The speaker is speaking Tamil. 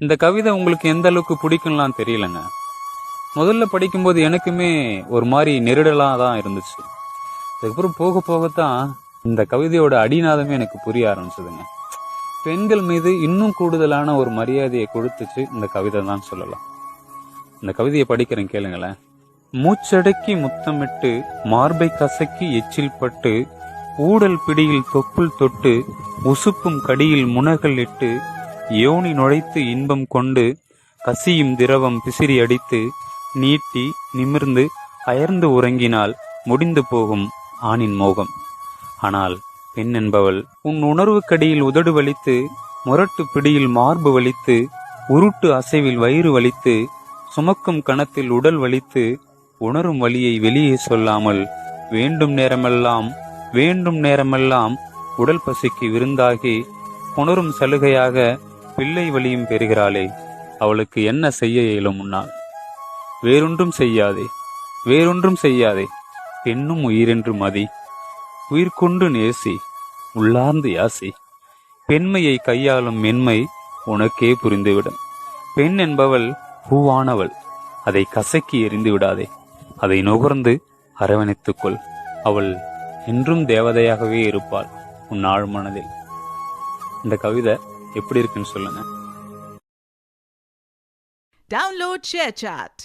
இந்த கவிதை உங்களுக்கு எந்த அளவுக்கு பிடிக்கும்லாம் தெரியலங்க. முதல்ல படிக்கும்போது எனக்குமே ஒரு மாதிரி நெருடலாக தான் இருந்துச்சு. அதுக்கப்புறம் போக போகத்தான் இந்த கவிதையோட அடிநாதமே எனக்கு புரிய ஆரம்பிச்சதுங்க. பெண்கள் மீது இன்னும் கூடுதலான ஒரு மரியாதையை கொடுத்துச்சு இந்த கவிதை தான் சொல்லலாம். இந்த கவிதையை படிக்கிறேன், கேளுங்களேன். மூச்சடக்கி முத்தமிட்டு மார்பை கசக்கி எச்சில் பட்டு ஊடல் பிடியில் தொப்புள் தொட்டு உசுப்பும் கடியில் முனகள் இட்டு யோனி நுழைத்து இன்பம் கொண்டு கசியும் திரவம் பிசிறி அடித்து நீட்டி நிமிர்ந்து அயர்ந்து உறங்கினால் முடிந்து போகும் ஆணின் மோகம். ஆனால் பெண் என்பவள் உன் உணர்வு கடியில் உதடு வலித்து முரட்டு பிடியில் மார்பு வலித்து உருட்டு அசைவில் வயிறு வலித்து சுமக்கும் கணத்தில் உடல் வலித்து உணரும் வலியை வெளியே சொல்லாமல் வேண்டும் நேரமெல்லாம் உடல் பசிக்கு விருந்தாகி உணரும் சலுகையாக பிள்ளை வலியும் பெறுகிறாளே, அவளுக்கு என்ன செய்ய இயலும் முன்னால்? வேறொன்றும் செய்யாதே, பெண்ணும் உயிரென்று மதி, உயிர் கொண்டு நேசி, உள்ளார்ந்து யாசி, பெண்மையை கையாளும் மென்மை உனக்கே புரிந்துவிடும். பெண் என்பவள் பூவானவள், அதை கசக்கி எறிந்து விடாதே, அதை நுகர்ந்து அரவணைத்துக்கொள். அவள் என்றும் தேவதையாகவே இருப்பாள் உன் ஆழ் மனதில். இந்த கவிதை எப்படி இருக்குன்னு சொல்லுங்க. Download ShareChat.